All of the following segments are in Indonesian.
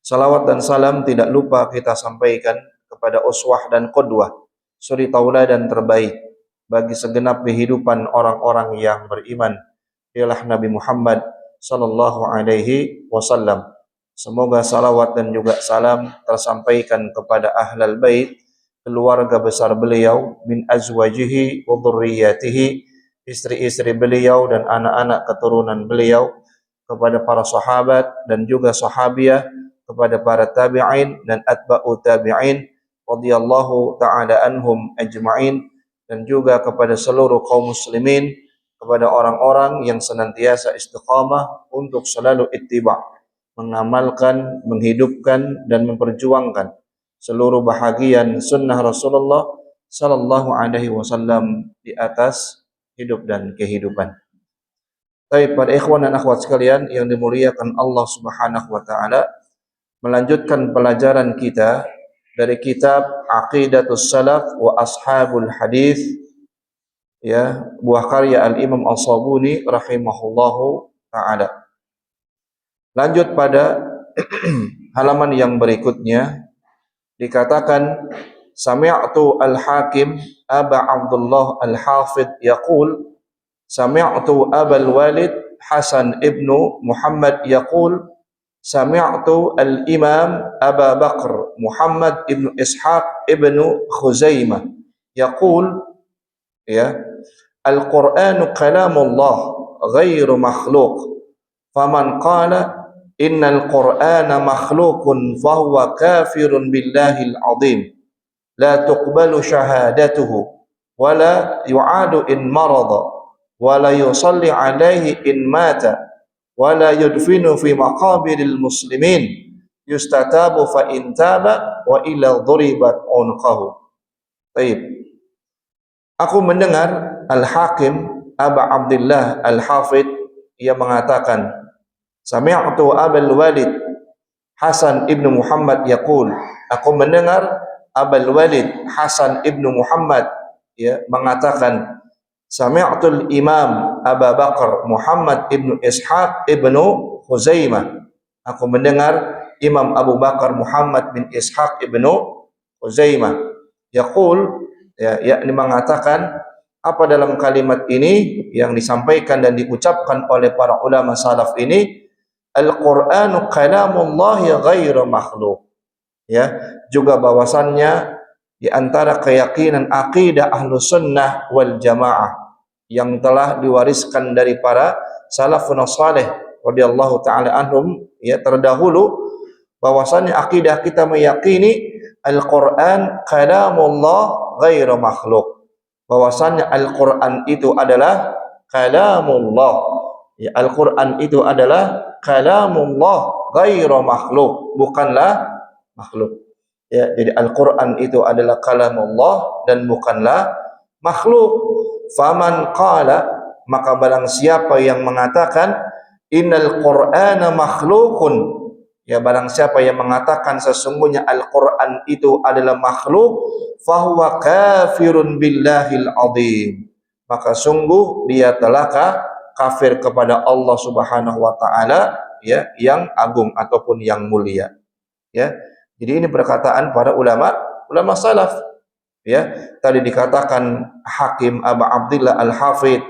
Salawat dan salam tidak lupa kita sampaikan kepada uswah dan qudwah, suri tauladan terbaik bagi segenap kehidupan orang-orang yang beriman, ialah Nabi Muhammad sallallahu alaihi wasallam. Semoga salawat dan juga salam tersampaikan kepada ahlal bait, keluarga besar beliau, min azwajihi wa dhurriyyatihi, istri-istri beliau dan anak-anak keturunan beliau, kepada para sahabat dan juga sahabiah, kepada para tabi'in dan atba'u tabi'in radhiyallahu ta'ala anhum ajma'in, dan juga kepada seluruh kaum muslimin, kepada orang-orang yang senantiasa istiqamah untuk selalu ittiba', mengamalkan, menghidupkan dan memperjuangkan seluruh bahagian sunnah Rasulullah sallallahu alaihi wasallam di atas hidup dan kehidupan. Baik, para ikhwan dan akhwat sekalian yang dimuliakan Allah Subhanahu wa taala, melanjutkan pelajaran kita dari kitab Aqidatus Salaf wa Ashabul Hadis, ya, buah karya Al-Imam As-Sabuni rahimahullahu taala. Lanjut pada halaman yang berikutnya, dikatakan sami'tu Al-Hakim Aba Abdullah Al-Hafidh yaqul sami'tu Abal Walid Hasan ibnu Muhammad yaqul sami'tu al-Imam Aba Bakr Muhammad ibnu Ishaq ibnu Khuzaimah yaqul, ya, al-Qur'anu kalamullah ghairu makhluq, faman qala innal Qur'ana makhluqun fahuwa kafirun billahil azim, la tuqbalu syahadatuhu wala yu'adu in marada wala yusalli alaihi in mata wala yudfinu fi maqabiril muslimin yustatabu fa in taba wa ila dhuribat unqahu. Baik. Aku mendengar Al-Hakim Aba Abdullah Al-Hafidh, ia mengatakan sami'tu Abul Walid Hasan ibnu Muhammad yaqul, aku mendengar Abul Walid Hasan ibnu Muhammad, ya, mengatakan sami'tul Imam Abu Bakar Muhammad ibnu Ishaq ibnu Khuzaimah, aku mendengar Imam Abu Bakar Muhammad bin Ishaq ibnu Khuzaimah yaqul, ya, yakni mengatakan apa dalam kalimat ini yang disampaikan dan diucapkan oleh para ulama salaf ini, Al-Qur'anu kalamullahi ghairu makhluk, ya, juga bahwasannya di antara keyakinan akidah Ahlus Sunnah wal Jamaah yang telah diwariskan dari para salafun salih radhiyallahu taala anhum, ya, terdahulu, bahwasannya akidah kita meyakini Al-Qur'an kalamullah ghairu makhluk, bahwasannya Al-Qur'an itu adalah kalamullah, ya, Al-Qur'an itu adalah kalamullah ghairu makhluk, bukanlah makhluk, ya. Jadi Al-Qur'an itu adalah kalamullah dan bukanlah makhluk. Faman qala, maka barang siapa yang mengatakan innal Qur'ana makhluqun, ya, barang siapa yang mengatakan sesungguhnya Al-Qur'an itu adalah makhluk, fahuwa kafirun billahil azim, maka sungguh dia telah kafir kepada Allah Subhanahu wa taala, ya, yang agung ataupun yang mulia, ya. Jadi ini perkataan para ulama salaf, ya. Tadi dikatakan Hakim Abu Abdullah Al-Hafidh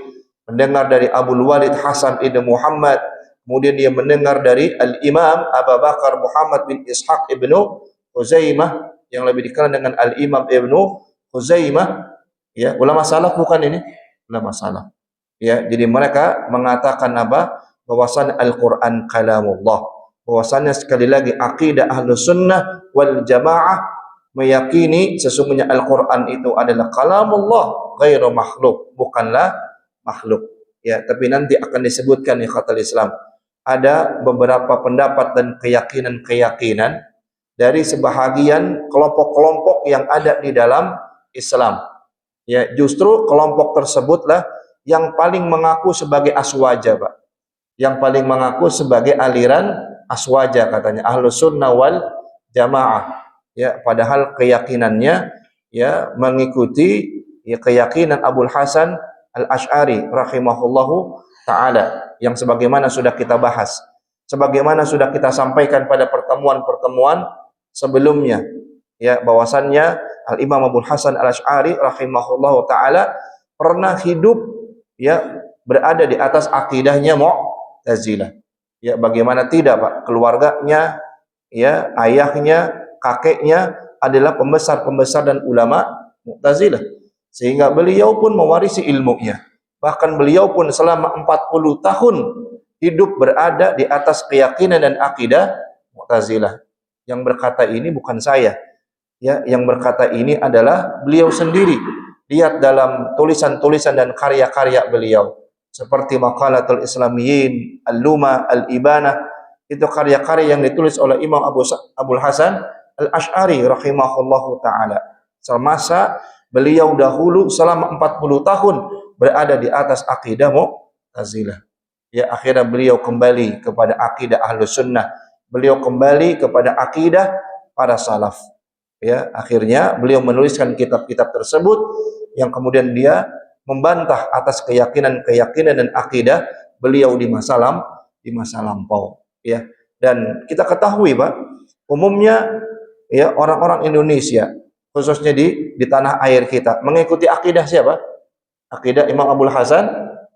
mendengar dari Abul Walid Hasan ibnu Muhammad, kemudian dia mendengar dari Al-Imam Abu Bakar Muhammad bin Ishaq ibnu Khuzaimah, yang lebih dikenal dengan Al-Imam ibnu Khuzaimah, ya. Ulama salaf bukan ini? Ulama salaf, ya. Jadi mereka mengatakan apa? Bahwasannya Al-Qur'an kalamullah, bahwasannya sekali lagi akidah Ahlus Sunnah wal Jamaah meyakini sesungguhnya Al-Qur'an itu adalah kalamullah ghairu makhluk, bukanlah makhluk, ya. Tapi nanti akan disebutkan di khatul Islam ada beberapa pendapat dan keyakinan-keyakinan dari sebahagian kelompok-kelompok yang ada di dalam Islam, ya. Justru kelompok tersebutlah yang paling mengaku sebagai aswaja, Pak, yang paling mengaku sebagai aliran aswaja, katanya Ahlus Sunnah wal Jamaah, ya, padahal keyakinannya, ya, mengikuti, ya, keyakinan Abul Hasan Al-Asy'ari rahimahullahu taala, yang sebagaimana sudah kita bahas. sebagaimana sudah kita sampaikan pada pertemuan-pertemuan sebelumnya, ya, bahwasannya Al-Imam Abu Hasan Al-Asy'ari rahimahullahu taala pernah hidup, ya, berada di atas akidahnya Mu'tazilah. Ya, bagaimana tidak, Pak? Keluarganya, ya, ayahnya, kakeknya adalah pembesar-pembesar dan ulama Mu'tazilah. Sehingga beliau pun mewarisi ilmunya. Bahkan beliau pun selama 40 tahun hidup berada di atas keyakinan dan akidah Mu'tazilah. Yang berkata ini bukan saya. Ya, yang berkata ini adalah beliau sendiri. Lihat dalam tulisan-tulisan dan karya-karya beliau. Seperti Maqalatul Islamiyyin, Al-Luma, Al-Ibanah. Itu karya-karya yang ditulis oleh Imam Abul Hasan Al-Asy'ari rahimahullahu ta'ala. Semasa beliau dahulu selama 40 tahun berada di atas akidah Mu'tazilah. Ya, akhirnya beliau kembali kepada akidah Ahlus Sunnah. Beliau kembali kepada akidah para salaf. Ya, akhirnya beliau menuliskan kitab-kitab tersebut yang kemudian dia membantah atas keyakinan-keyakinan dan akidah beliau di masa lampau, ya. Dan kita ketahui, Pak, umumnya, ya, orang-orang Indonesia khususnya di tanah air kita mengikuti akidah siapa? Akidah Imam Abul Hasan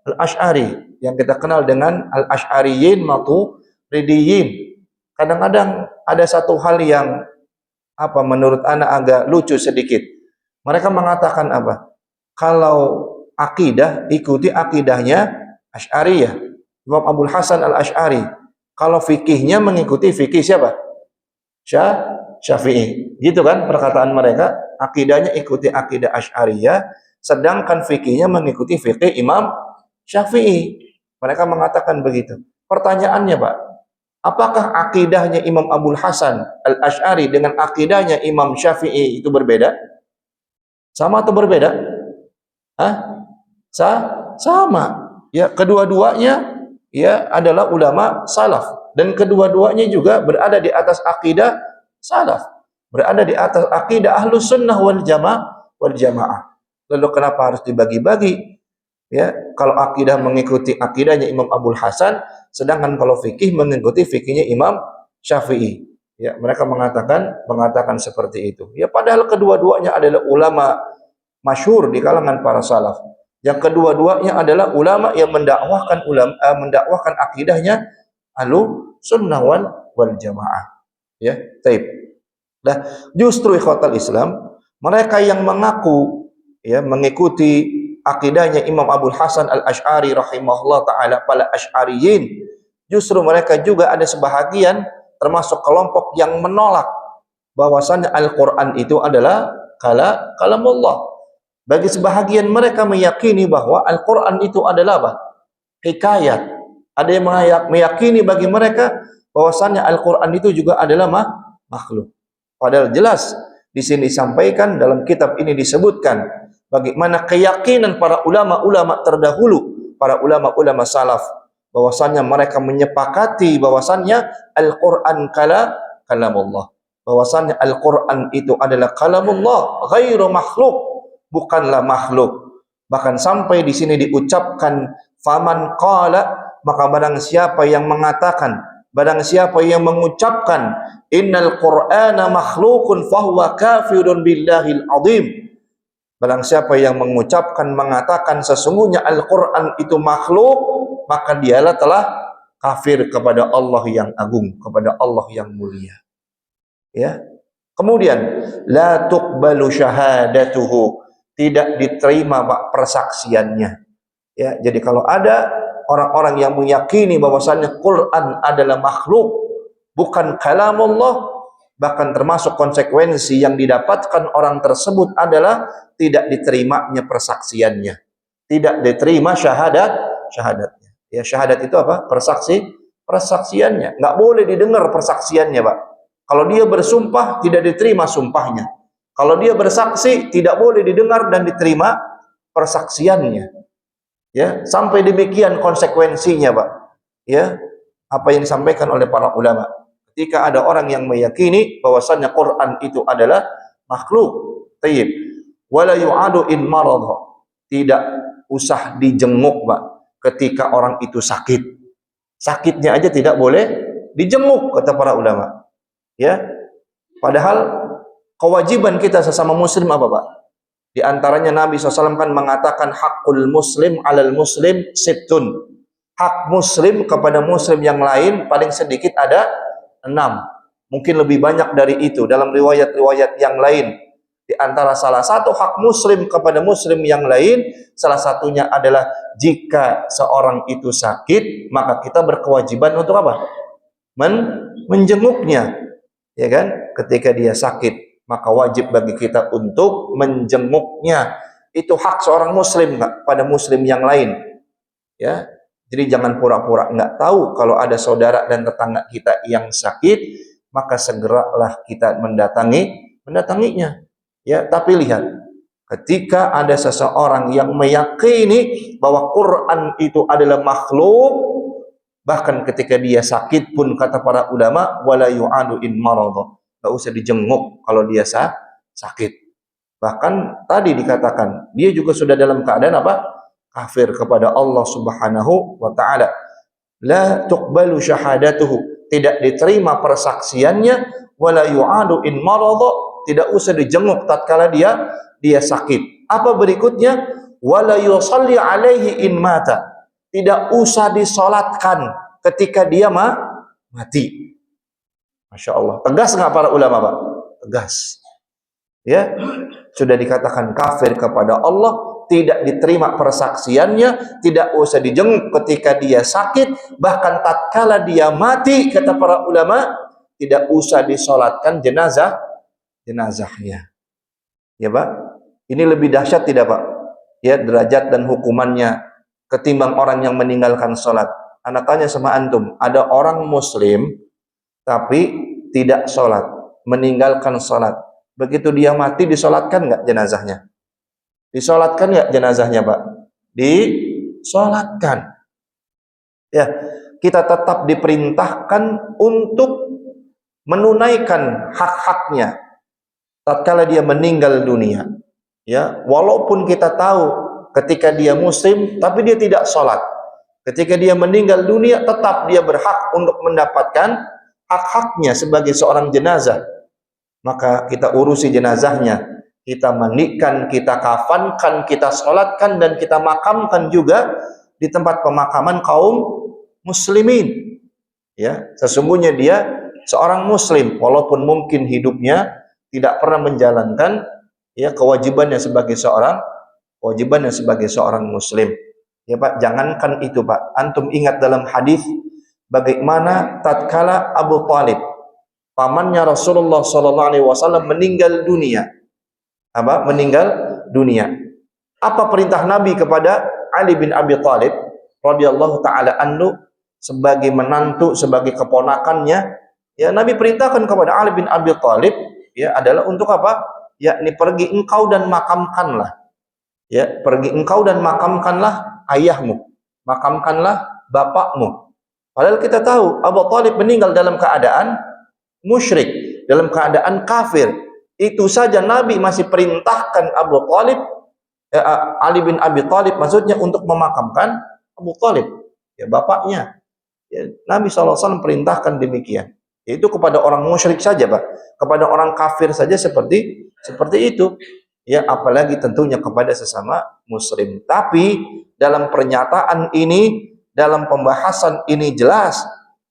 Al-Asy'ari yang kita kenal dengan Al-Asy'ariyin Maturidiyin. Kadang-kadang ada satu hal yang menurut anak agak lucu sedikit. Mereka mengatakan apa? Kalau akidah, ikuti akidahnya Asy'ariyah, Imam Abul Hasan Al-Asy'ari. Kalau fikihnya mengikuti fikih siapa? Syafi'i. Gitu kan perkataan mereka, akidahnya ikuti akidah Asy'ariyah, sedangkan fikihnya mengikuti fikih Imam Syafi'i. Mereka mengatakan begitu. Pertanyaannya, Pak, apakah akidahnya Imam Abul Hasan Al-Asy'ari dengan akidahnya Imam Syafi'i itu berbeda? Sama atau berbeda? Sama. Ya, kedua-duanya, ya, adalah ulama salaf dan kedua-duanya juga berada di atas akidah salaf, berada di atas akidah Ahlus Sunnah wal Jamaah. Lalu kenapa harus dibagi-bagi? Ya, kalau akidah mengikuti akidahnya Imam Abul Hasan, sedangkan kalau fikih mengikuti fikihnya Imam Syafi'i. Ya, mereka mengatakan seperti itu. Ya, padahal kedua-duanya adalah ulama masyhur di kalangan para salaf. Yang kedua-duanya adalah ulama yang mendakwahkan akidahnya Ahlus Sunnah wal Jamaah. Ya, taib. Nah, justru ikhwatal Islam, mereka yang mengaku, ya, mengikuti akidahnya Imam Abul Hasan Al-Asy'ari rahimahullah ta'ala, para Asy'ariyin, justru mereka juga ada sebahagian termasuk kelompok yang menolak bahwasannya Al-Quran itu adalah kalamullah. Bagi sebahagian mereka meyakini bahwa Al-Quran itu adalah apa? Hikayat. Ada yang meyakini bagi mereka bahwasannya Al-Quran itu juga adalah makhluk. Padahal jelas di sini disampaikan, dalam kitab ini disebutkan bagaimana keyakinan para ulama-ulama terdahulu, para ulama-ulama salaf, bahwasannya mereka menyepakati bahwasannya Al-Quran kalamullah. Bahwasannya Al-Quran itu adalah kalamullah, ghairu makhluk, bukanlah makhluk. Bahkan sampai di sini diucapkan faman qala, maka barang siapa yang mengatakan, barang siapa yang mengucapkan innal qur'ana makhlukun fahuwa kafirun billahil azim. Barang siapa yang mengucapkan, mengatakan sesungguhnya Al-Quran itu makhluk, maka dialah telah kafir kepada Allah yang agung, kepada Allah yang mulia. Ya. Kemudian la tuqbalu syahadatuhu, tidak diterima, Pak, persaksiannya. Ya, jadi kalau ada orang-orang yang meyakini bahwasannya Quran adalah makhluk, bukan kalamullah, bahkan termasuk konsekuensi yang didapatkan orang tersebut adalah tidak diterimanya persaksiannya, tidak diterima syahadatnya. Ya, syahadat itu apa? Persaksiannya. Nggak boleh didengar persaksiannya, Pak. Kalau dia bersumpah, tidak diterima sumpahnya. Kalau dia bersaksi, tidak boleh didengar dan diterima persaksiannya. Ya, sampai demikian konsekuensinya, Pak. Ya, apa yang disampaikan oleh para ulama. Ketika ada orang yang meyakini bahwasannya Quran itu adalah makhluk, tayyib, wala yu'adu in maradha, tidak usah dijenguk, Pak, ketika orang itu sakit. Sakitnya aja tidak boleh dijenguk kata para ulama. Ya. Padahal kewajiban kita sesama muslim apa, Pak? Di antaranya Nabi SAW kan mengatakan hakul muslim alal muslim sittun. Hak muslim kepada muslim yang lain paling sedikit ada 6. Mungkin lebih banyak dari itu dalam riwayat-riwayat yang lain. Di antara salah satu hak muslim kepada muslim yang lain, salah satunya adalah jika seorang itu sakit, maka kita berkewajiban untuk apa? Menjenguknya. Ya kan? Ketika dia sakit, maka wajib bagi kita untuk menjenguknya. Itu hak seorang muslim pada muslim yang lain. Ya. Jadi jangan pura-pura nggak tahu kalau ada saudara dan tetangga kita yang sakit, maka segeralah kita mendatanginya. Ya, tapi lihat, ketika ada seseorang yang meyakini bahwa Quran itu adalah makhluk, bahkan ketika dia sakit pun kata para ulama, wala yu'adu in maradha, enggak usah dijenguk kalau dia sakit. Bahkan tadi dikatakan, dia juga sudah dalam keadaan apa? Kafir kepada Allah Subhanahu wa taala. La tuqbalu syahadatuhu, tidak diterima persaksiannya, wala yu'adu in maradha, tidak usah dijenguk tatkala dia sakit. Apa berikutnya? Wala yusalli alaihi in mata, tidak usah disolatkan ketika dia mati. Masya Allah, tegas nggak para ulama, Pak? Tegas. Ya, sudah dikatakan kafir kepada Allah, tidak diterima persaksiannya, tidak usah dijenguk ketika dia sakit, bahkan tatkala dia mati, kata para ulama, tidak usah disolatkan jenazahnya. Ya, Pak, ini lebih dahsyat tidak, Pak? Ya, derajat dan hukumannya ketimbang orang yang meninggalkan sholat. Anak tanya sama antum, ada orang muslim tapi tidak sholat, meninggalkan sholat. Begitu dia mati, disolatkan nggak jenazahnya? Disolatkan nggak jenazahnya, Pak? Disolatkan. Ya, kita tetap diperintahkan untuk menunaikan hak-haknya tatkala dia meninggal dunia. Ya, walaupun kita tahu ketika dia muslim tapi dia tidak sholat, ketika dia meninggal dunia tetap dia berhak untuk mendapatkan hak-haknya sebagai seorang jenazah. Maka kita urusi jenazahnya, kita mandikan, kita kafankan, kita sholatkan, dan kita makamkan juga di tempat pemakaman kaum muslimin. Ya, sesungguhnya dia seorang muslim walaupun mungkin hidupnya tidak pernah menjalankan ya kewajibannya sebagai seorang muslim. Ya, Pak, jangankan itu, Pak. Antum ingat dalam hadis bagaimana tatkala Abu Talib, pamannya Rasulullah SAW, meninggal dunia. Apa? Meninggal dunia. Apa perintah Nabi kepada Ali bin Abi Thalib radhiyallahu taala anhu sebagai menantu, sebagai keponakannya? Ya, Nabi perintahkan kepada Ali bin Abi Thalib ya adalah untuk apa? Yakni pergi engkau dan makamkanlah. Ya, pergi engkau dan makamkanlah ayahmu, makamkanlah bapakmu. Padahal kita tahu Abu Talib meninggal dalam keadaan musyrik, dalam keadaan kafir. Itu saja Nabi masih perintahkan Abu Talib, Ali bin Abi Thalib maksudnya, untuk memakamkan Abu Talib, ya bapaknya. Ya, Nabi SAW perintahkan demikian. Itu kepada orang musyrik saja, Pak. Kepada orang kafir saja seperti itu. Ya, apalagi tentunya kepada sesama muslim. Tapi dalam pernyataan ini, dalam pembahasan ini jelas,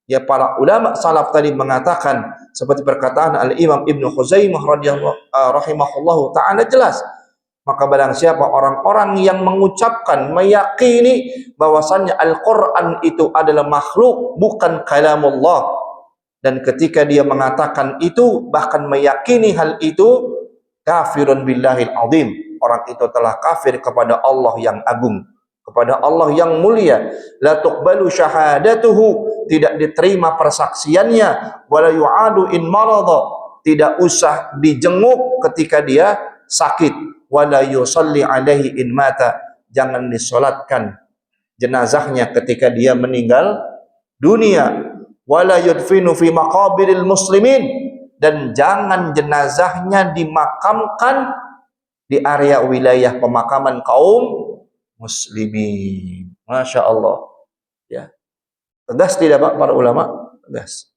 ya para ulama salaf tadi mengatakan seperti perkataan Al-Imam Ibnu Khuzaimah rahimahullahu taala jelas. Maka barang siapa orang-orang yang mengucapkan, meyakini bahwasannya Al-Quran itu adalah makhluk, bukan kalamullah, dan ketika dia mengatakan itu, bahkan meyakini hal itu, kafirun billahil azim, orang itu telah kafir kepada Allah yang agung, kepada Allah yang mulia. La tuqbalu syahadatuhu, tidak diterima persaksiannya. Wala yu'adu in maradha, tidak usah dijenguk ketika dia sakit. Wala yusalli alaihi in mata, jangan disolatkan jenazahnya ketika dia meninggal dunia. Wala yudfinu fi maqabiril muslimin, dan jangan jenazahnya dimakamkan di area wilayah pemakaman kaum muslimin. Masya Allah. Ya, tegas tidak, Pak, para ulama? Tegas.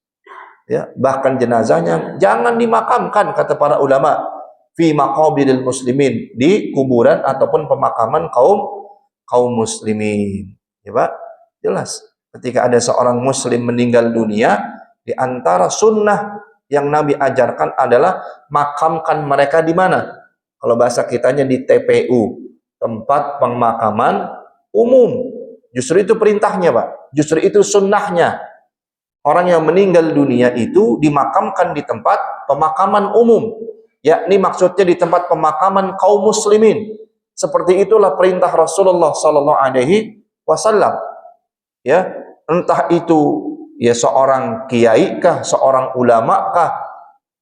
Ya, bahkan jenazahnya jangan dimakamkan kata para ulama fi maqabiril muslimin, di kuburan ataupun pemakaman kaum muslimin. Ya, Pak. Jelas. Ketika ada seorang muslim meninggal dunia, di antara sunnah yang Nabi ajarkan adalah makamkan mereka di mana? Kalau bahasa kitanya di TPU, tempat pemakaman umum. Justru itu perintahnya, Pak. Justru itu sunnahnya. Orang yang meninggal dunia itu dimakamkan di tempat pemakaman umum, yakni maksudnya di tempat pemakaman kaum muslimin. Seperti itulah perintah Rasulullah sallallahu alaihi wasallam. Ya, entah itu ya seorang kiai kah, seorang ulama kah,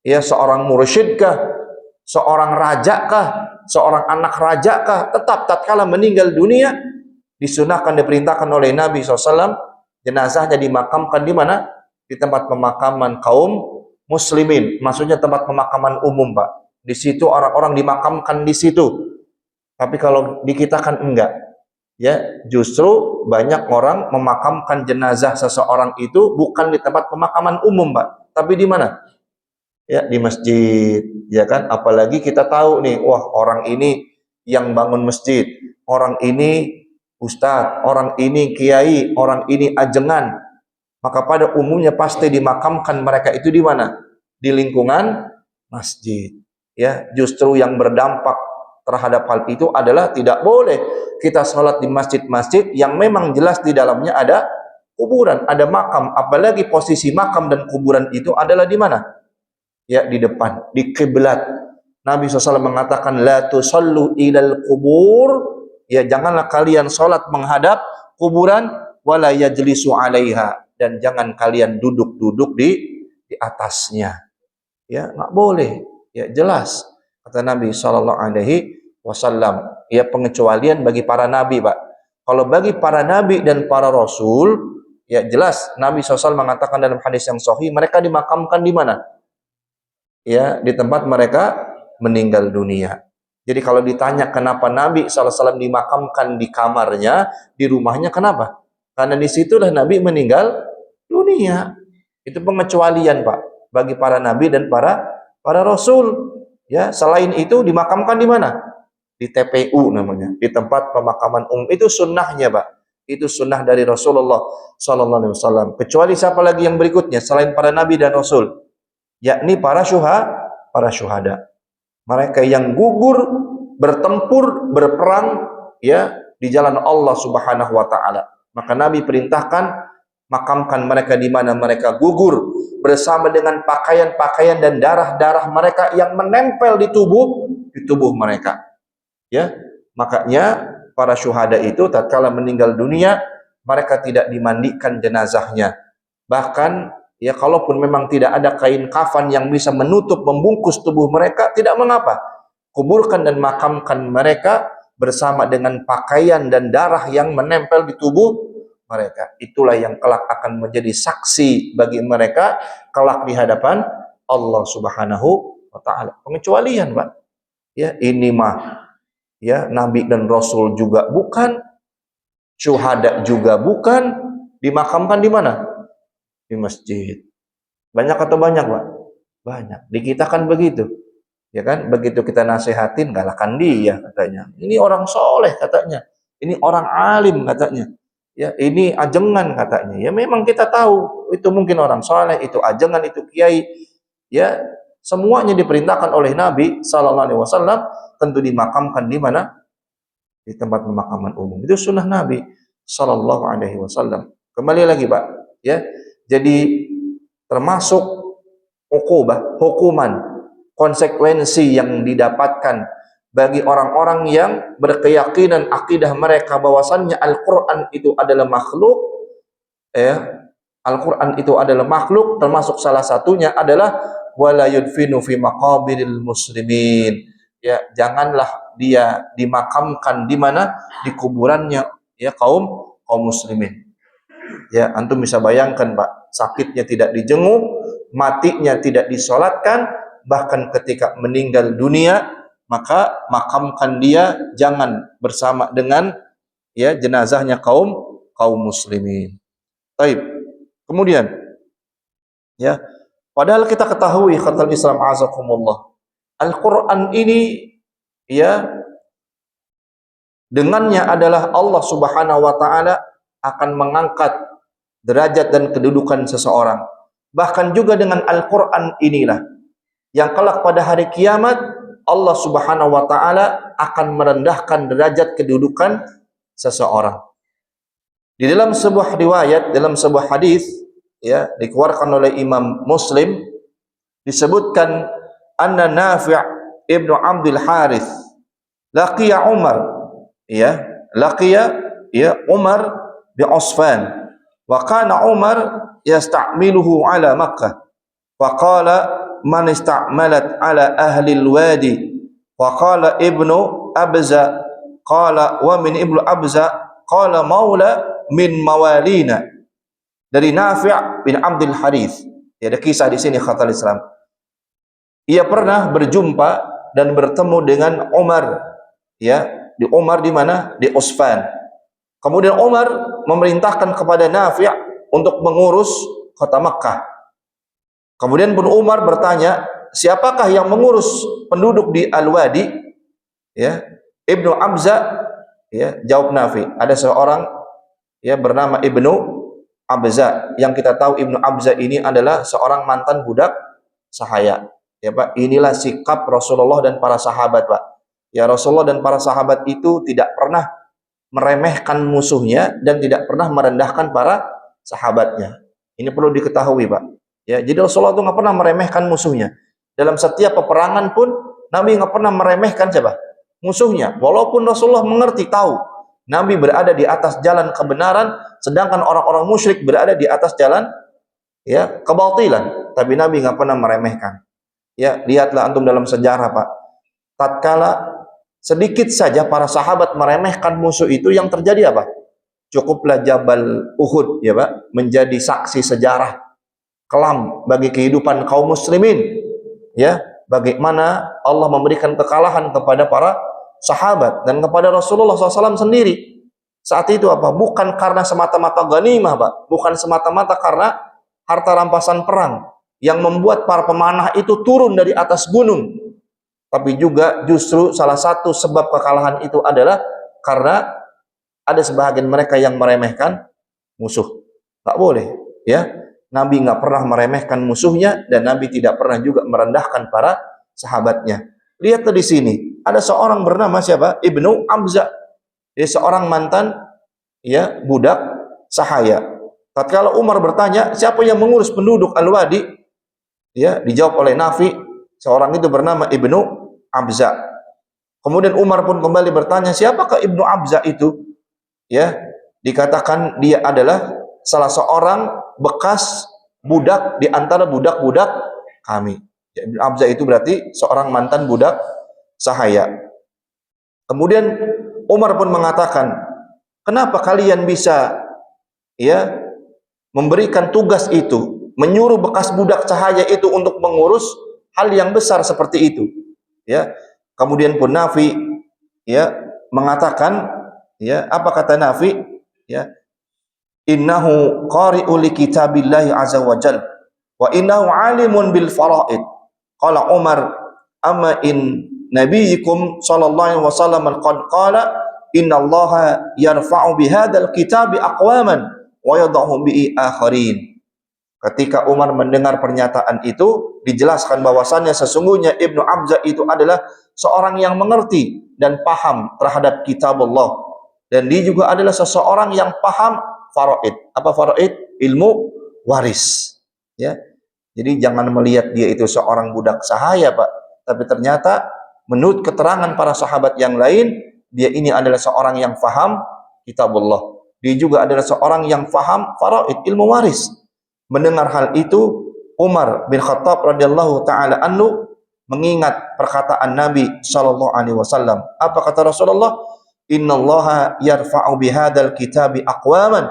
ya seorang mursyid kah, seorang raja kah, seorang anak raja kah, tetap tatkala meninggal dunia disunahkan, diperintahkan oleh Nabi SAW, jenazahnya dimakamkan di mana? Di tempat pemakaman kaum muslimin. Maksudnya tempat pemakaman umum, Pak. Di situ orang-orang dimakamkan di situ. Tapi kalau di kita kan enggak. Ya, justru banyak orang memakamkan jenazah seseorang itu bukan di tempat pemakaman umum, Pak. Tapi di mana? Ya, di masjid, ya kan? Apalagi kita tahu nih, wah orang ini yang bangun masjid, orang ini ustadz, orang ini kiai, orang ini ajengan, maka pada umumnya pasti dimakamkan mereka itu di mana? Di lingkungan masjid. Ya, justru yang berdampak terhadap hal itu adalah tidak boleh kita sholat di masjid-masjid yang memang jelas di dalamnya ada kuburan, ada makam. Apalagi posisi makam dan kuburan itu adalah di mana? Ya, di depan, di kiblat. Nabi SAW mengatakan, la tusallu ilal kubur, ya janganlah kalian sholat menghadap kuburan, wala yajlisu alaiha, dan jangan kalian duduk-duduk di atasnya. Ya, nggak boleh. Ya, jelas kata Nabi sallallahu alaihi wasallam. Ya, pengecualian bagi para nabi, Pak. Kalau bagi para nabi dan para rasul, ya jelas Nabi SAW mengatakan dalam hadis yang sahih, mereka dimakamkan di mana? Ya, di tempat mereka meninggal dunia. Jadi kalau ditanya kenapa Nabi SAW dimakamkan di kamarnya, di rumahnya, kenapa? Karena disitulah Nabi meninggal dunia. Itu pengecualian, Pak, bagi para nabi dan para rasul. Ya, selain itu dimakamkan di mana? Di TPU namanya, di tempat pemakaman umum. Itu sunnahnya, Pak. Itu sunnah dari Rasulullah sallallahu alaihi wasallam. Kecuali siapa lagi yang berikutnya selain para nabi dan rasul? Yakni para syuhada. Mereka yang gugur bertempur, berperang ya di jalan Allah Subhanahu wa taala. Maka Nabi perintahkan makamkan mereka di mana mereka gugur bersama dengan pakaian-pakaian dan darah-darah mereka yang menempel di tubuh mereka. Ya, makanya para syuhada itu tatkala meninggal dunia mereka tidak dimandikan jenazahnya. Bahkan ya kalaupun memang tidak ada kain kafan yang bisa menutup membungkus tubuh mereka, tidak mengapa. Kuburkan dan makamkan mereka bersama dengan pakaian dan darah yang menempel di tubuh mereka. Itulah yang kelak akan menjadi saksi bagi mereka kelak di hadapan Allah Subhanahu wa taala. Pengecualian, Pak. Ya, ini mah ya nabi dan rasul juga bukan, syuhada juga bukan, dimakamkan di mana? Di masjid. Banyak atau banyak, Pak? Banyak. Di kita kan begitu. Ya kan? Begitu kita nasihatin, galakkan dia katanya. Ini orang soleh katanya. Ini orang alim katanya. Ya, ini ajengan katanya. Ya memang kita tahu itu mungkin orang soleh, itu ajengan, itu kiai. Ya, semuanya diperintahkan oleh Nabi sallallahu alaihi wasallam tentu dimakamkan di mana? Di tempat pemakaman umum. Itu sunnah Nabi sallallahu alaihi wasallam. Kembali lagi, Pak, ya. Jadi termasuk hukuman, konsekuensi yang didapatkan bagi orang-orang yang berkeyakinan akidah mereka bahwasannya Al-Quran itu adalah makhluk, ya, Al-Quran itu adalah makhluk, termasuk salah satunya adalah wala yudfinu fi maqabiril muslimin. Ya, janganlah dia dimakamkan di mana? Di kuburannya ya kaum muslimin. Ya, antum bisa bayangkan, Pak, sakitnya tidak dijenguk, matinya tidak disolatkan, bahkan ketika meninggal dunia maka makamkan dia jangan bersama dengan ya jenazahnya kaum muslimin. Baik. Kemudian Ya, padahal kita ketahui khatul Islam azakumullah. Al-Qur'an ini ya dengannya adalah Allah Subhanahu wa taala akan mengangkat derajat dan kedudukan seseorang. Bahkan juga dengan Al-Qur'an inilah yang kelak pada hari kiamat Allah Subhanahu wa taala akan merendahkan derajat kedudukan seseorang. Di dalam sebuah riwayat, dalam sebuah hadis ya dikeluarkan oleh Imam Muslim disebutkan anna Nafi' ibnu Abdul Harith laqiya Umar ya Umar bi Usfan wa kana Umar yasta'miluhu ala Makkah wa qala man ista'malat ala ahli al-wadi wa qala ibnu Abza qala wa min ibnu Abza qala maula min mawalina. Dari Nafi' bin Abdul Harith. Ya, ada kisah di sini khatul Islam. Ia pernah berjumpa dan bertemu dengan Umar, ya, di Umar di mana? Di Usfan. Kemudian Umar memerintahkan kepada Nafi' untuk mengurus kota Makkah. Kemudian pun Umar bertanya, siapakah yang mengurus penduduk di Al-Wadi? Ya, Ibnu Abza, ya, jawab Nafi'. Ada seorang ya bernama Ibnu Abza, yang kita tahu Ibnu Abza ini adalah seorang mantan budak sahaya. Ya Pak, inilah sikap Rasulullah dan para sahabat, Pak. Ya, Rasulullah dan para sahabat itu tidak pernah meremehkan musuhnya dan tidak pernah merendahkan para sahabatnya. Ini perlu diketahui, Pak. Ya, jadi Rasulullah itu nggak pernah meremehkan musuhnya. Dalam setiap peperangan pun Nabi nggak pernah meremehkan siapa? Musuhnya. Walaupun Rasulullah mengerti, tahu Nabi berada di atas jalan kebenaran, sedangkan orang-orang musyrik berada di atas jalan ya kebatilan. Tapi Nabi nggak pernah meremehkan. Ya, lihatlah antum dalam sejarah, Pak. Tatkala sedikit saja para sahabat meremehkan musuh itu, yang terjadi apa? Cukuplah Jabal Uhud, ya Pak, menjadi saksi sejarah kelam bagi kehidupan kaum muslimin. Ya, bagaimana Allah memberikan kekalahan kepada para sahabat dan kepada Rasulullah SAW sendiri. Saat itu apa? Bukan karena semata-mata ghanimah, Pak. Bukan semata-mata karena harta rampasan perang yang membuat para pemanah itu turun dari atas gunung. Tapi juga justru salah satu sebab kekalahan itu adalah karena ada sebahagian mereka yang meremehkan musuh. Tak boleh, ya. Nabi nggak pernah meremehkan musuhnya dan Nabi tidak pernah juga merendahkan para sahabatnya. Lihat di sini, ada seorang bernama siapa? Ibnu Abza. Dia seorang mantan ya budak sahaya. Tatkala Umar bertanya, siapa yang mengurus penduduk Al-Wadi? Ya, dijawab oleh Nafi, seorang itu bernama Ibnu Abza. Kemudian Umar pun kembali bertanya, siapakah Ibnu Abza itu? Ya, dikatakan dia adalah salah seorang bekas budak di antara budak-budak kami. Ibnu Abza itu berarti seorang mantan budak sahaya. Kemudian Umar pun mengatakan, kenapa kalian bisa ya memberikan tugas itu, menyuruh bekas budak sahaya itu untuk mengurus hal yang besar seperti itu? Ya. Kemudian pun Nafi ya mengatakan, ya, apa kata Nafi? Ya, innahu qari'u li kitabillahi azza wa jalla wa innahu alimun bil faraid. Qala Umar, amma in nabiyikum sallallahu alaihi wasallam qad qala innallaha yarfa'u bihadzal kitabi aqwaman wa yadh'u bi akharin. Ketika Umar mendengar pernyataan itu, dijelaskan bahwasannya sesungguhnya Ibnu Abza itu adalah seorang yang mengerti dan paham terhadap kitab Allah, dan dia juga adalah seseorang yang paham faraid. Apa faraid? Ilmu waris. Ya. Jadi jangan melihat dia itu seorang budak sahaya, Pak. Tapi ternyata menurut keterangan para sahabat yang lain, dia ini adalah seorang yang faham kitabullah. Dia juga adalah seorang yang faham faraid, ilmu waris. Mendengar hal itu, Umar bin Khattab radhiyallahu taala anhu mengingat perkataan Nabi sallallahu alaihi wasallam. Apa kata Rasulullah? Innallaha yarfa'u bihadzal kitabi aqwaman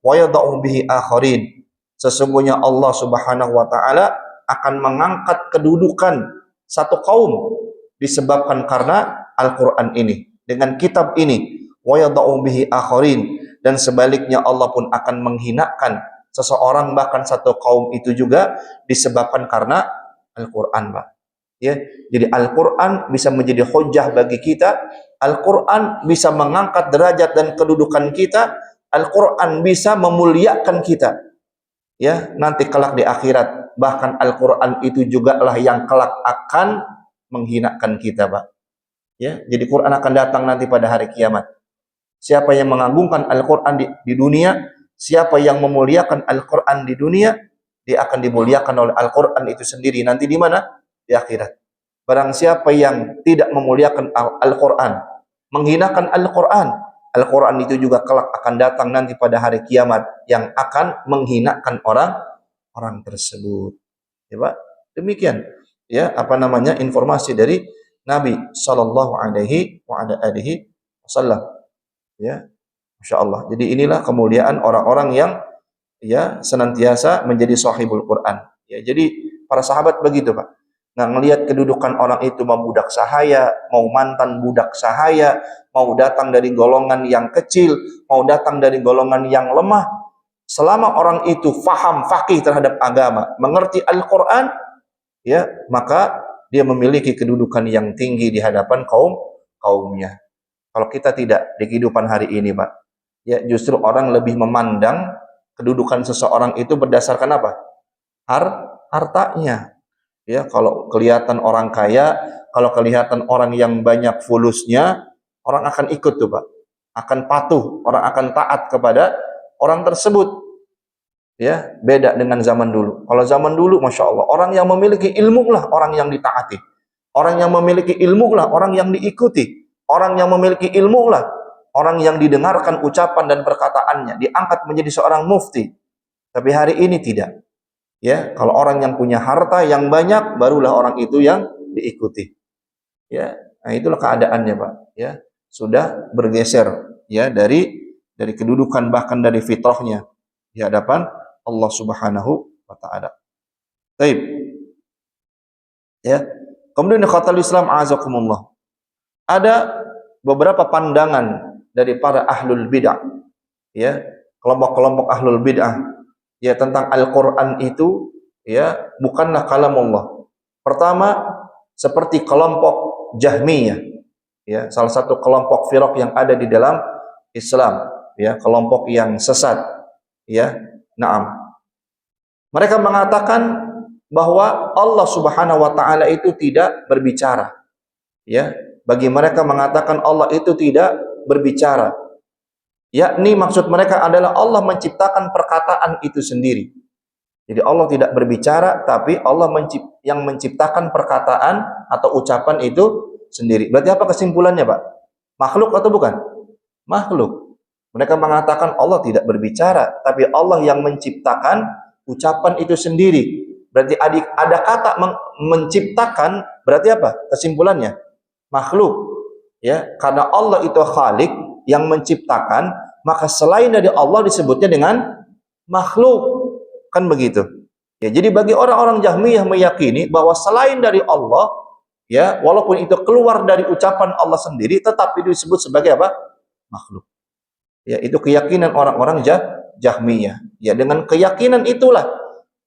wa yadh'u bihi akharin. Sesungguhnya Allah Subhanahu wa taala akan mengangkat kedudukan satu kaum disebabkan karena Al-Qur'an ini, dengan kitab ini, wa yadh'u bihi akharin, dan sebaliknya Allah pun akan menghinakan seseorang bahkan satu kaum itu juga disebabkan karena Al-Quran, Pak. Ya, jadi Al-Quran bisa menjadi hujjah bagi kita. Al-Quran bisa mengangkat derajat dan kedudukan kita. Al-Quran bisa memuliakan kita. Ya, nanti kelak di akhirat. Bahkan Al-Quran itu juga lah yang kelak akan menghinakan kita, Pak. Ya, jadi Quran akan datang nanti pada hari kiamat. Siapa yang mengagungkan Al-Quran di dunia, siapa yang memuliakan Al-Quran di dunia, dia akan dimuliakan oleh Al-Quran itu sendiri. Nanti di mana? Di akhirat. Barang siapa yang tidak memuliakan Al-Quran, menghinakan Al-Quran, Al-Quran itu juga kelak akan datang nanti pada hari kiamat yang akan menghinakan orang tersebut. Ya, Pak. Demikian ya informasi dari Nabi sallallahu alaihi wasallam. Ya, Masya Allah. Jadi inilah kemuliaan orang-orang yang ya senantiasa menjadi sahibul Quran. Ya, jadi para sahabat begitu, Pak. Nah, ngelihat kedudukan orang itu mau budak sahaya, mau mantan budak sahaya, mau datang dari golongan yang kecil, mau datang dari golongan yang lemah, selama orang itu faham, faqih terhadap agama, mengerti Al-Quran, ya, maka dia memiliki kedudukan yang tinggi di hadapan kaumnya. Kalau kita tidak di kehidupan hari ini, Pak, ya justru orang lebih memandang kedudukan seseorang itu berdasarkan apa? Hartanya. Ya, kalau kelihatan orang kaya, kalau kelihatan orang yang banyak fulusnya, orang akan ikut tuh, Pak. Akan patuh, orang akan taat kepada orang tersebut. Ya, beda dengan zaman dulu. Kalau zaman dulu, Masya Allah, orang yang memiliki ilmu lah orang yang ditaati. Orang yang memiliki ilmu lah orang yang diikuti. Orang yang memiliki ilmu lah orang yang didengarkan ucapan dan perkataannya, diangkat menjadi seorang mufti. Tapi hari ini tidak. Ya, kalau orang yang punya harta yang banyak, barulah orang itu yang diikuti. Ya, nah itulah keadaannya, Pak. Ya, sudah bergeser ya dari kedudukan bahkan dari fitrahnya di hadapan Allah Subhanahu wa taala. Baik. Ya. Kemudian khatul Islam azakumullah. Ada beberapa pandangan dari para ahlul bid'ah, ya, kelompok-kelompok ahlul bid'ah, ya, tentang Al-Quran itu, ya, bukanlah kalamullah. Pertama, seperti kelompok Jahmiyah, ya, salah satu kelompok firaq yang ada di dalam Islam, ya, kelompok yang sesat, ya. Naam. Mereka mengatakan bahwa Allah Subhanahu wa taala itu tidak berbicara. Ya, bagi mereka mengatakan Allah itu tidak berbicara. Yakni maksud mereka adalah Allah menciptakan perkataan itu sendiri. Jadi Allah tidak berbicara, tapi Allah yang menciptakan perkataan atau ucapan itu sendiri. Berarti apa kesimpulannya, Pak? Makhluk atau bukan? Makhluk. Mereka mengatakan Allah tidak berbicara, tapi Allah yang menciptakan ucapan itu sendiri. Berarti ada kata menciptakan, berarti apa? Kesimpulannya makhluk. Ya, karena Allah itu Khalik yang menciptakan, maka selain dari Allah disebutnya dengan makhluk. Kan begitu. Ya, jadi bagi orang-orang Jahmiyah meyakini bahwa selain dari Allah, ya, walaupun itu keluar dari ucapan Allah sendiri, tetap itu disebut sebagai apa? Makhluk. Ya, itu keyakinan orang-orang Jahmiyah. Ya, dengan keyakinan itulah,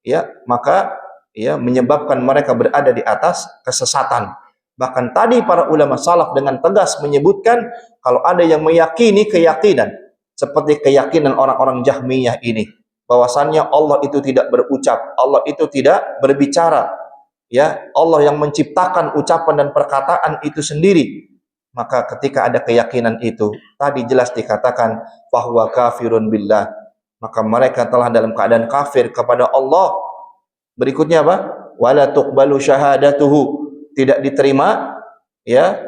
ya, maka ya menyebabkan mereka berada di atas kesesatan. Bahkan tadi para ulama salaf dengan tegas menyebutkan kalau ada yang meyakini keyakinan seperti keyakinan orang-orang Jahmiyah ini, bahwasannya Allah itu tidak berucap, Allah itu tidak berbicara, ya, Allah yang menciptakan ucapan dan perkataan itu sendiri. Maka ketika ada keyakinan itu, tadi jelas dikatakan bahwa kafirun billah, maka mereka telah dalam keadaan kafir kepada Allah. Berikutnya apa? Wala tuqbalu syahadatuhu, tidak diterima, ya,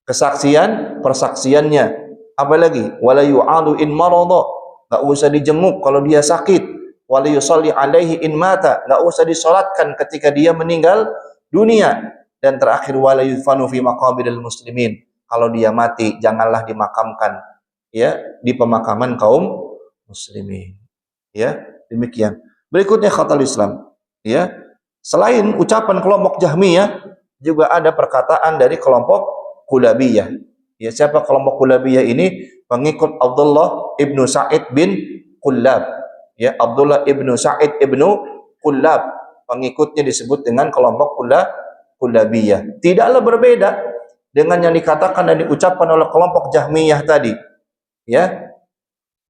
persaksiannya. Apalagi wala yu'adu in marada, enggak usah dijenguk kalau dia sakit. Wala yusalli alaihi in mata, enggak usah disolatkan ketika dia meninggal dunia. Dan terakhir wala yudfanu fi maqabiril muslimin, kalau dia mati janganlah dimakamkan, ya, di pemakaman kaum muslimin. Ya, demikian. Berikutnya khatul Islam, ya. Selain ucapan kelompok Jahmiyah, juga ada perkataan dari kelompok Kulabiyah. Ya, siapa kelompok Kulabiyah ini? Pengikut Abdullah ibnu Sa'id bin Kullab. Ya, Abdullah ibnu Sa'id ibnu Kullab, pengikutnya disebut dengan kelompok Kullabiyah. Tidaklah berbeda dengan yang dikatakan dan diucapkan oleh kelompok Jahmiyah tadi. Ya,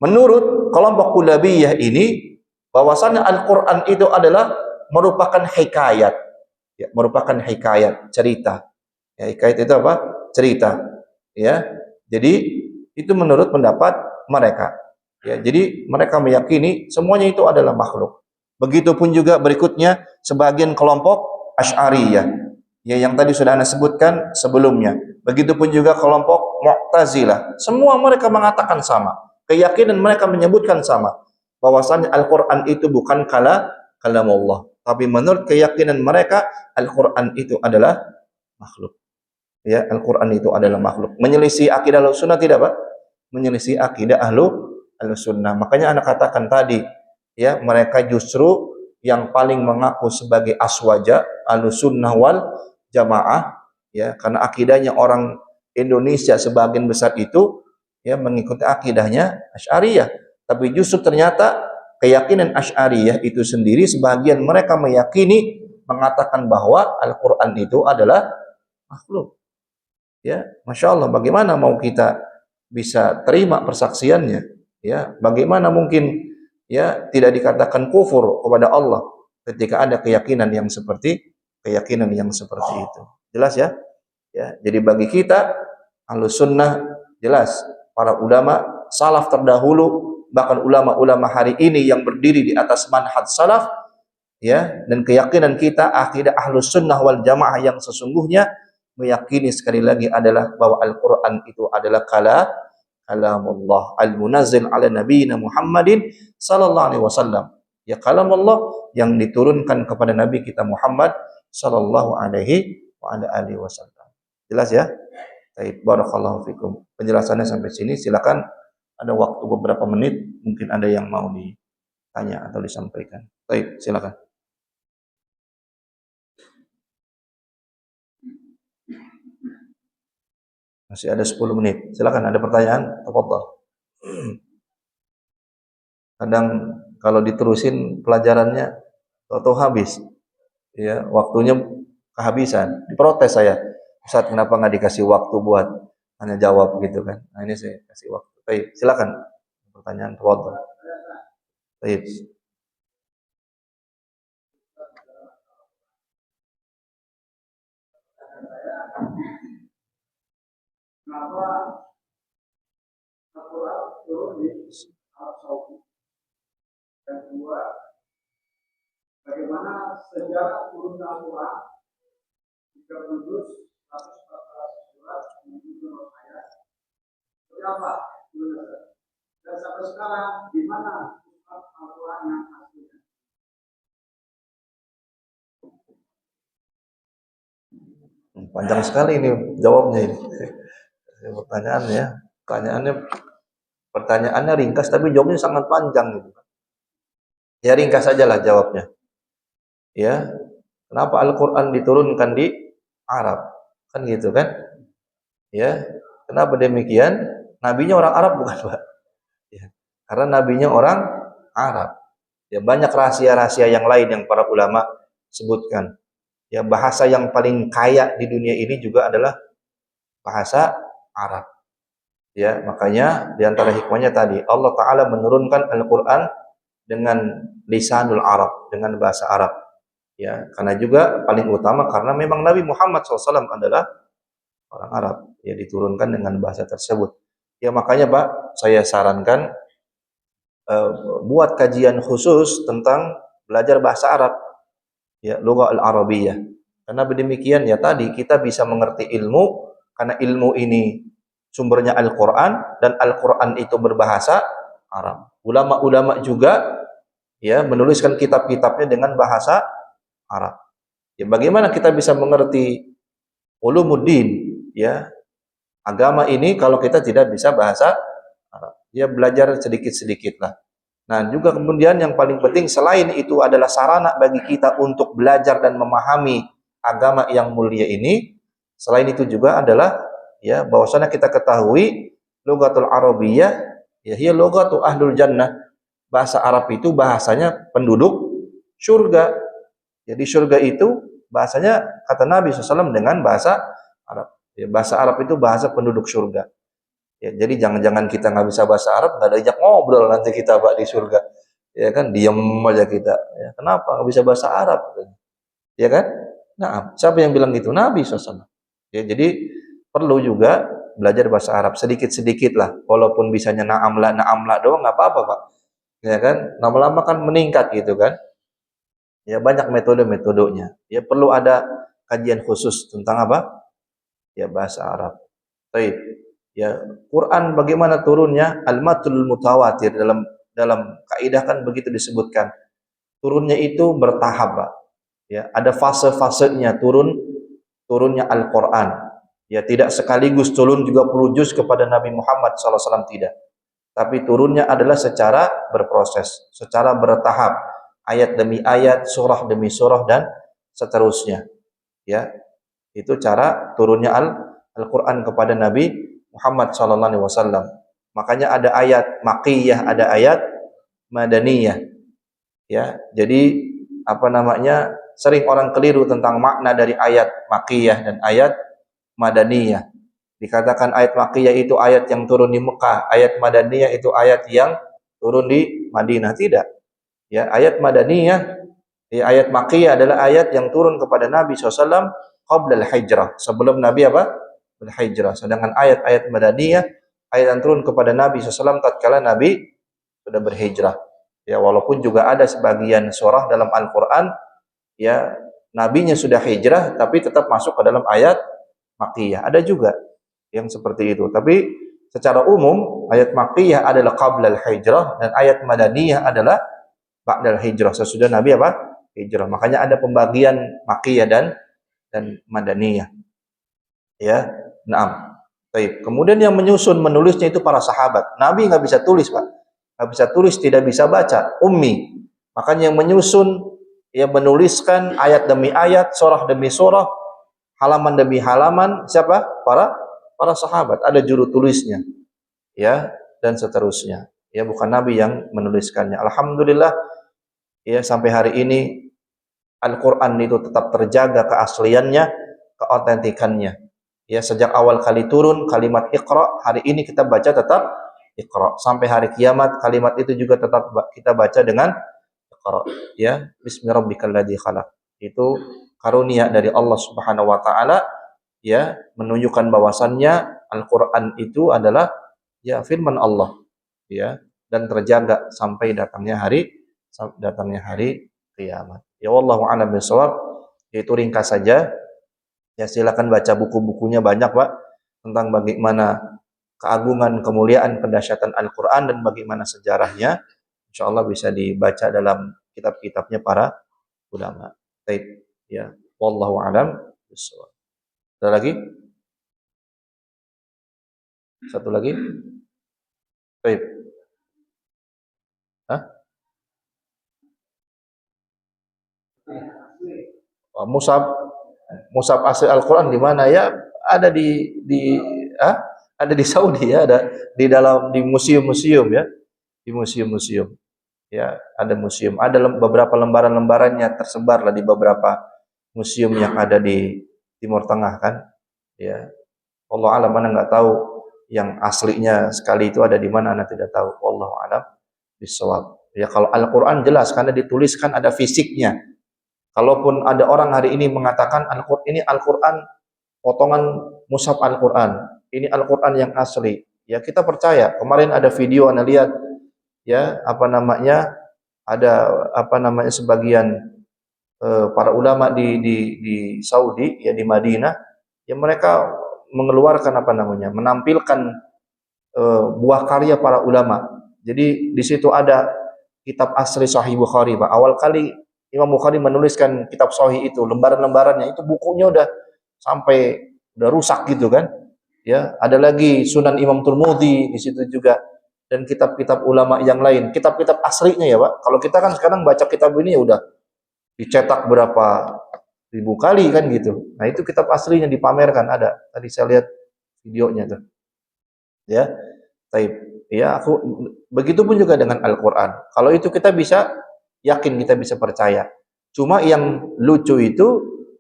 menurut kelompok Kullabiyah ini, bahwasannya Al-Quran itu adalah merupakan hikayat, ya, merupakan hikayat, cerita. Ya, hikayat itu apa? Cerita. Ya, jadi itu menurut pendapat mereka. Ya, jadi mereka meyakini semuanya itu adalah makhluk. Begitupun juga berikutnya sebagian kelompok Asy'ariyah, ya, yang tadi sudah Anda sebutkan sebelumnya. Begitupun juga kelompok Mu'tazilah. Semua mereka mengatakan sama. Keyakinan mereka menyebutkan sama. Bahwasanya Al-Quran itu bukan kalamullah. Tapi menurut keyakinan mereka, Al-Quran itu adalah makhluk. Ya, Al-Quran itu adalah makhluk. Menyelisih akidah Ahlussunnah tidak, Pak? Menyelisih akidah Ahlussunnah. Makanya Anda katakan tadi, ya, mereka justru yang paling mengaku sebagai aswaja Ahlussunnah wal Jamaah, ya, karena akidahnya orang Indonesia sebagian besar itu, ya, mengikuti akidahnya Asy'ariyah. Tapi justru ternyata keyakinan Asy'ariyah itu sendiri sebagian mereka meyakini mengatakan bahwa Al-Quran itu adalah makhluk. Ya, Masya Allah, bagaimana mau kita bisa terima persaksiannya? Ya, bagaimana mungkin, ya, tidak dikatakan kufur kepada Allah ketika ada keyakinan yang seperti itu. Jelas ya? Ya, jadi bagi kita Ahlus Sunnah jelas para ulama salaf terdahulu, bahkan ulama-ulama hari ini yang berdiri di atas manhaj salaf, ya, dan keyakinan kita akidah Ahlus Sunnah wal Jamaah yang sesungguhnya meyakini sekali lagi adalah bahwa Al-Quran itu adalah kalamullah al-munazzil ala nabiyina Muhammadin sallallahu alaihi wasallam. Ya, kalamullah yang diturunkan kepada Nabi kita Muhammad sallallahu alaihi wasallam. Jelas ya? Baik, barakallahu fikum. Penjelasannya sampai sini. Silakan, ada waktu beberapa menit, mungkin ada yang mau ditanya atau disampaikan. Baik, silakan. Masih ada 10 menit. Silakan, ada pertanyaan? Tafadhol. Kadang kalau diterusin pelajarannya atau habis. Ya, waktunya kehabisan. Diprotes saya. Ustaz, kenapa nggak dikasih waktu buat hanya jawab gitu kan? Nah, ini saya kasih waktu. Baik, silakan. Pertanyaan, tafadhol. Baik. Kenapa Al-Quran turun di Arab Saudi? Dan kedua, bagaimana sejarah turunnya Al-Quran jika menurut 114 surat menuju ayat? Berapa? Dan sampai sekarang di mana Al-Quran yang aslinya? Panjang sekali ini jawabnya ini. Pertanyaannya ringkas tapi jawabnya sangat panjang gitu. Ya, ringkas sajalah jawabnya. Ya, kenapa Al-Quran diturunkan di Arab? Kan gitu kan? Ya, kenapa demikian? Nabinya orang Arab bukan, Pak? Ya, karena nabinya orang Arab. Ya, banyak rahasia-rahasia yang lain yang para ulama sebutkan. Ya, bahasa yang paling kaya di dunia ini juga adalah bahasa Arab. Ya, makanya di antara hikmahnya tadi Allah Ta'ala menurunkan Al-Quran dengan lisanul Arab, dengan bahasa Arab. Ya, karena juga paling utama karena memang Nabi Muhammad SAW adalah orang Arab. Ya, diturunkan dengan bahasa tersebut. Ya, makanya Pak, saya sarankan buat kajian khusus tentang belajar bahasa Arab. Ya, lugha al-Arabiyah. Karena demikian ya tadi kita bisa mengerti ilmu karena ilmu ini sumbernya Al-Quran dan Al-Quran itu berbahasa Arab. Ulama-ulama juga, ya, menuliskan kitab-kitabnya dengan bahasa Arab. Ya, bagaimana kita bisa mengerti ulumuddin, ya, agama ini kalau kita tidak bisa bahasa Arab? Ya, belajar sedikit-sedikit lah. Nah, juga kemudian yang paling penting selain itu adalah sarana bagi kita untuk belajar dan memahami agama yang mulia ini. Selain itu juga adalah, ya, bahwasanya kita ketahui lughatul Arabiyyah, ya, hiya lughatu ahlul jannah. bahasa Arab itu bahasanya penduduk surga. Jadi surga itu bahasanya kata Nabi SAW dengan bahasa Arab. Ya, bahasa Arab itu bahasa penduduk surga. Ya, jadi jangan-jangan kita nggak bisa bahasa Arab, nggak diajak ngobrol nanti kita Pak di surga. Ya kan, diam aja kita. Ya, kenapa nggak bisa bahasa Arab? Ya kan? Nah, siapa yang bilang gitu? Nabi SAW. Ya, jadi perlu juga belajar bahasa Arab sedikit-sedikit lah. Walaupun bisanya na'amla doang nggak apa-apa Pak. Ya kan? Lama-lama kan meningkat gitu kan. Ya banyak metode-metodenya. Ya perlu ada kajian khusus tentang apa? Ya bahasa Arab. Baik. Ya, Quran bagaimana turunnya? Al-matul mutawatir dalam kaidah kan begitu disebutkan. Turunnya itu bertahap, Pak. Ya, ada fase-fasenya turunnya Al-Qur'an. Ya, tidak sekaligus turun juga puluh juz kepada Nabi Muhammad SAW tidak. Tapi turunnya adalah secara berproses, secara bertahap, ayat demi ayat, surah demi surah dan seterusnya. Ya, itu cara turunnya Al-Qur'an kepada Nabi Muhammad sallallahu alaihi wasallam. Makanya ada ayat makkiyah, ada ayat madaniyah. Ya, jadi apa namanya? Sering orang keliru tentang makna dari ayat makkiyah dan ayat madaniyah. Dikatakan ayat makkiyah itu ayat yang turun di Mekah, ayat madaniyah itu ayat yang turun di Madinah. Tidak. Ya, ayat madaniyah, ya, ayat makkiyah adalah ayat yang turun kepada Nabi SAW qabla al-hijrah, sebelum Nabi apa? Berhijrah. Sedangkan ayat-ayat madaniyah, ayat yang turun kepada Nabi SAW tatkala Nabi sudah berhijrah. Ya, walaupun juga ada sebagian surah dalam Al-Qur'an ya nabinya sudah hijrah tapi tetap masuk ke dalam ayat makkiyah. Ada juga yang seperti itu. Tapi secara umum ayat makkiyah adalah qabla al-hijrah dan ayat madaniyah adalah ba'da al-hijrah. Sesudah Nabi apa? Hijrah. Makanya ada pembagian makkiyah dan madaniyah. Ya, naam. Baik. Kemudian yang menyusun menulisnya itu para sahabat. Nabi nggak bisa tulis, Pak. Nggak bisa tulis, tidak bisa baca, ummi. Makanya yang menyusun, yang menuliskan ayat demi ayat, surah demi surah, halaman demi halaman, siapa? Para sahabat. Ada juru tulisnya, ya, dan seterusnya. Ya, bukan Nabi yang menuliskannya. Alhamdulillah, ya sampai hari ini Al-Quran itu tetap terjaga keasliannya, keautentikannya. Ya, sejak awal kali turun kalimat Iqra, hari ini kita baca tetap Iqra. Sampai hari kiamat kalimat itu juga tetap kita baca dengan Iqra. Ya, Bismillahirrahmanirrahim khalaq. Itu karunia dari Allah Subhanahu wa taala, ya, menunjukkan bahwasannya Al-Qur'an itu adalah ya firman Allah, ya, dan terjaga sampai datangnya hari kiamat. Ya wallahu a'lam bishawab. Itu ringkas saja. Ya silakan baca buku-bukunya banyak Pak tentang bagaimana keagungan, kemuliaan, pendahsyatan Al-Qur'an dan bagaimana sejarahnya. Insyaallah bisa dibaca dalam kitab-kitabnya para ulama. Baik, ya. Wallahu a'lam bishawab. Ada lagi? Satu lagi? Baik. Hah? Oh, Musab asli Al-Qur'an di mana ya? Ada ah? Ada di Saudi ya, ada di museum-museum ya, di museum-museum. Ya, ada museum. Ada beberapa lembaran-lembarannya tersebar lah di beberapa museum yang ada di Timur Tengah kan. Ya. Allah alam, mana nggak tahu yang aslinya sekali itu ada di mana, Anda tidak tahu. Wallahu alam bisawab. Ya kalau Al-Qur'an jelas karena dituliskan ada fisiknya. Kalaupun ada orang hari ini mengatakan ini Al-Qur'an potongan mushaf Al-Qur'an, ini Al-Qur'an yang asli. Ya kita percaya. Kemarin ada video Anda lihat ya, ada sebagian para ulama di Saudi ya, di Madinah ya, mereka mengeluarkan menampilkan buah karya para ulama. Jadi di situ ada kitab asli Sahih Bukhari, Pak. Awal kali Imam Bukhari menuliskan kitab Sahih itu, lembaran-lembarannya itu bukunya udah rusak gitu kan. Ya, ada lagi Sunan Imam Tirmidzi di situ juga dan kitab-kitab ulama yang lain, kitab-kitab aslinya ya, Pak. Kalau kita kan sekarang baca kitab ini ya udah dicetak berapa ribu kali kan gitu. Nah, itu kitab aslinya dipamerkan ada. Tadi saya lihat videonya tuh. Ya. Taib. Ya, begitupun juga dengan Al-Qur'an. Kalau itu kita bisa yakin, kita bisa percaya. Cuma yang lucu itu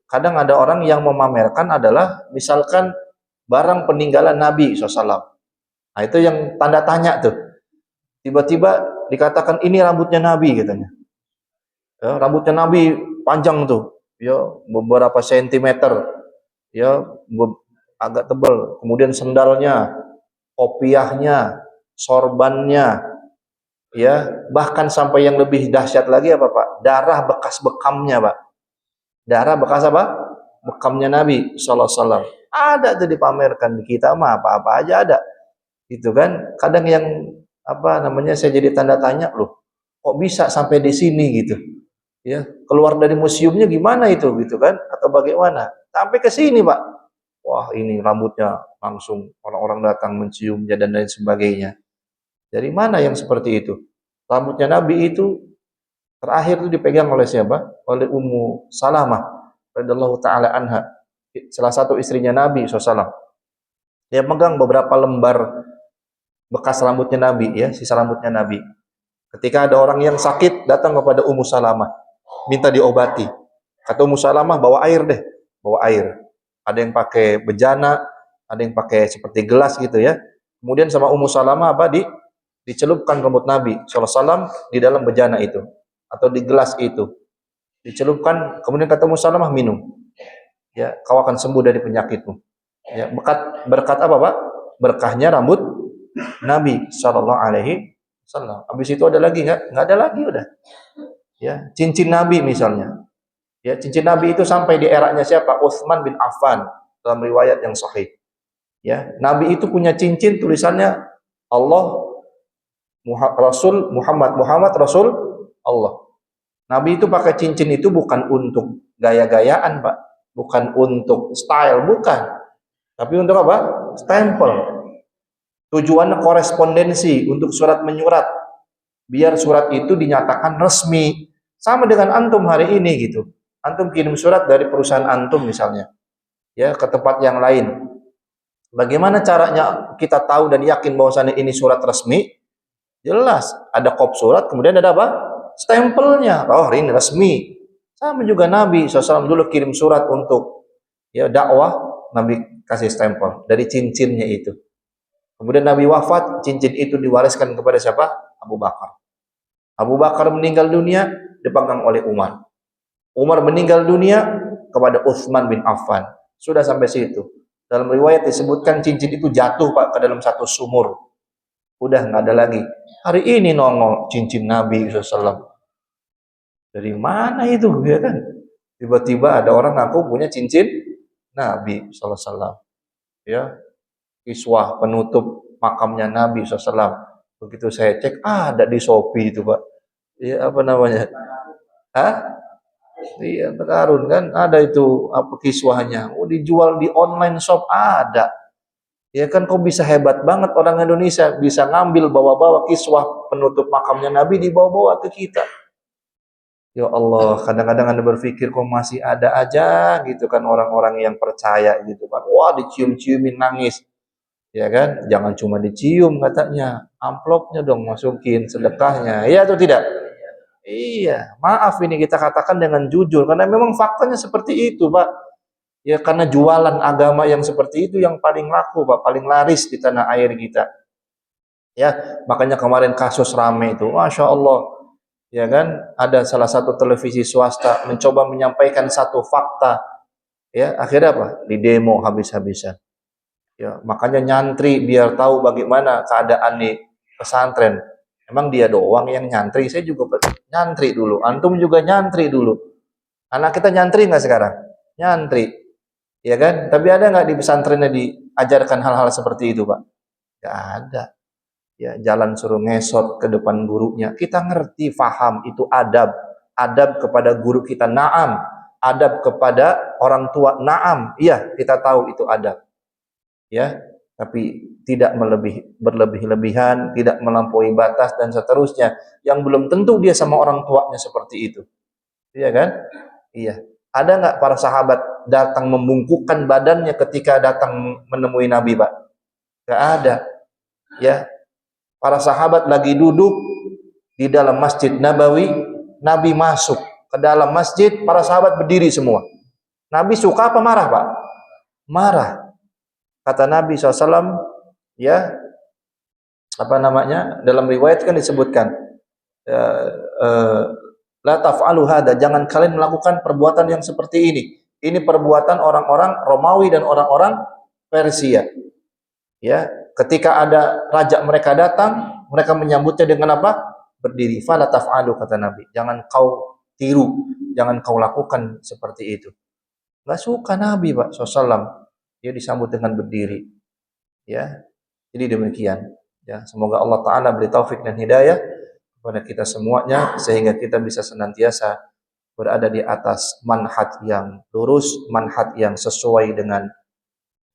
kadang ada orang yang memamerkan adalah misalkan barang peninggalan Nabi SAW. Nah, itu yang tanda tanya tuh. Tiba-tiba dikatakan ini rambutnya Nabi katanya. Ya, rambutnya Nabi panjang tuh, ya beberapa sentimeter, ya agak tebal. Kemudian sendalnya, kopiahnya, sorbannya, ya bahkan sampai yang lebih dahsyat lagi apa Pak? Darah bekas bekamnya Pak. Darah bekas apa? Bekamnya Nabi Sallallahu Alaihi Wasallam. Ada tuh dipamerkan di kita mah apa-apa aja ada. Gitu kan? Kadang yang apa namanya saya jadi tanda tanya loh. Kok bisa sampai di sini gitu? Ya, keluar dari museumnya gimana itu gitu kan? Atau bagaimana? Sampai ke sini Pak. Wah ini rambutnya langsung orang-orang datang menciumnya dan lain sebagainya. Dari mana yang seperti itu? Rambutnya Nabi itu terakhir itu dipegang oleh siapa? Oleh Ummu Salamah radhiyallahu taala anha, salah satu istrinya Nabi SAW. Dia megang beberapa lembar bekas rambutnya Nabi, ya, sisa rambutnya Nabi. Ketika ada orang yang sakit datang kepada Ummu Salamah, minta diobati. Kata Ummu Salamah, bawa air deh, bawa air. Ada yang pakai bejana, ada yang pakai seperti gelas gitu ya. Kemudian sama Ummu Salamah apa dicelupkan rambut Nabi SAW di dalam bejana itu atau di gelas itu. Dicelupkan, kemudian kata Ummu Salamah, minum. Ya, kau akan sembuh dari penyakitmu. Ya, berkat apa, Pak? Berkahnya rambut Nabi Shallallahu Alaihi Wasallam. Habis itu ada lagi nggak? Nggak ada lagi udah. Ya, cincin Nabi misalnya. Ya, cincin Nabi itu sampai di eranya siapa? Utsman bin Affan dalam riwayat yang sahih. Ya, Nabi itu punya cincin tulisannya Allah Rasul Muhammad, Muhammad Rasul Allah. Nabi itu pakai cincin itu bukan untuk gaya-gayaan, Pak. Bukan untuk style, bukan. Tapi untuk apa? Stempel. Tujuannya korespondensi untuk surat menyurat. Biar surat itu dinyatakan resmi. Sama dengan antum hari ini gitu. Antum kirim surat dari perusahaan antum misalnya. Ya, ke tempat yang lain. Bagaimana caranya kita tahu dan yakin bahwasannya ini surat resmi? Jelas, ada kop surat, kemudian ada apa? Stempelnya. Oh, ini resmi. Sama juga Nabi SAW dulu kirim surat untuk ya dakwah, Nabi kasih stempel dari cincinnya itu. Kemudian Nabi wafat, cincin itu diwariskan kepada siapa? Abu Bakar. Abu Bakar meninggal dunia, dipegang oleh Umar. Umar meninggal dunia kepada Utsman bin Affan. Sudah sampai situ. Dalam riwayat disebutkan cincin itu jatuh Pak ke dalam satu sumur. Udah nggak ada lagi. Hari ini nongol cincin Nabi SAW. Dari mana itu, ya kan? Tiba-tiba ada orang ngaku punya cincin Nabi SAW. Ya, kiswah penutup makamnya Nabi SAW. Begitu saya cek, ada di Shopee itu Pak. Ya, apa namanya? Hah? Iya, terkarun kan? Ada itu apa kiswahnya. Oh, dijual di online shop ada. Ya kan, kok bisa hebat banget orang Indonesia bisa ngambil bawa-bawa kiswah penutup makamnya Nabi dibawa-bawa ke kita. Ya Allah, kadang-kadang Anda berpikir kok masih ada aja gitu kan orang-orang yang percaya gitu kan. Wah, dicium-ciumin nangis. Ya kan? Jangan cuma dicium katanya. Amplopnya dong masukin sedekahnya. Iya atau tidak? Iya, maaf ini kita katakan dengan jujur karena memang faktanya seperti itu, Pak. Ya karena jualan agama yang seperti itu yang paling laku, Pak, paling laris di tanah air kita. Ya, makanya kemarin kasus rame itu, Masya Allah, ya kan, ada salah satu televisi swasta mencoba menyampaikan satu fakta, ya akhirnya apa? Di demo habis-habisan. Ya, makanya nyantri biar tahu bagaimana keadaan di pesantren. Emang dia doang yang nyantri, saya juga nyantri dulu, antum juga nyantri dulu. Anak kita nyantri nggak sekarang? Nyantri, ya kan? Tapi ada nggak di pesantrennya diajarkan hal-hal seperti itu, Pak? Nggak ada. Ya, jalan suruh ngesot ke depan gurunya. Kita ngerti, faham, itu adab. Adab kepada guru kita, na'am. Adab kepada orang tua, na'am. Iya, kita tahu itu adab. Ya, tapi tidak berlebih-lebihan, tidak melampaui batas dan seterusnya. Yang belum tentu dia sama orang tuanya seperti itu. Iya kan? Iya. Ada nggak para sahabat datang membungkukkan badannya ketika datang menemui Nabi, Pak? Nggak ada. Ya, Para sahabat lagi duduk di dalam Masjid Nabawi, Nabi masuk ke dalam masjid, para sahabat berdiri semua. Nabi suka apa marah, Pak? Marah. Kata Nabi SAW, ya, apa namanya? Dalam riwayat kan disebutkan, la taf'alu hada, jangan kalian melakukan perbuatan yang seperti ini. Ini perbuatan orang-orang Romawi dan orang-orang Persia. Ya, ketika ada raja mereka datang, mereka menyambutnya dengan apa? Berdiri. Fala taf'alu, kata Nabi. Jangan kau tiru, jangan kau lakukan seperti itu. Enggak suka Nabi, Pak SAW. Dia disambut dengan berdiri. Ya. Jadi demikian. Ya, semoga Allah Taala beri taufik dan hidayah kepada kita semuanya sehingga kita bisa senantiasa berada di atas manhaj yang lurus, manhaj yang sesuai dengan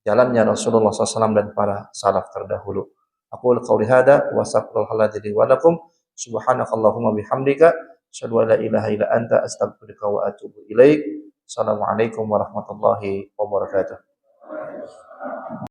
jalannya Rasulullah SAW dan para salaf terdahulu. Aku qauli hada wa astaghfirullah wa lakum subhanakallahumma bihamdika asyhadu an la ilaha illa anta astaghfiruka wa atubu ilaik. Assalamualaikum warahmatullahi wabarakatuh.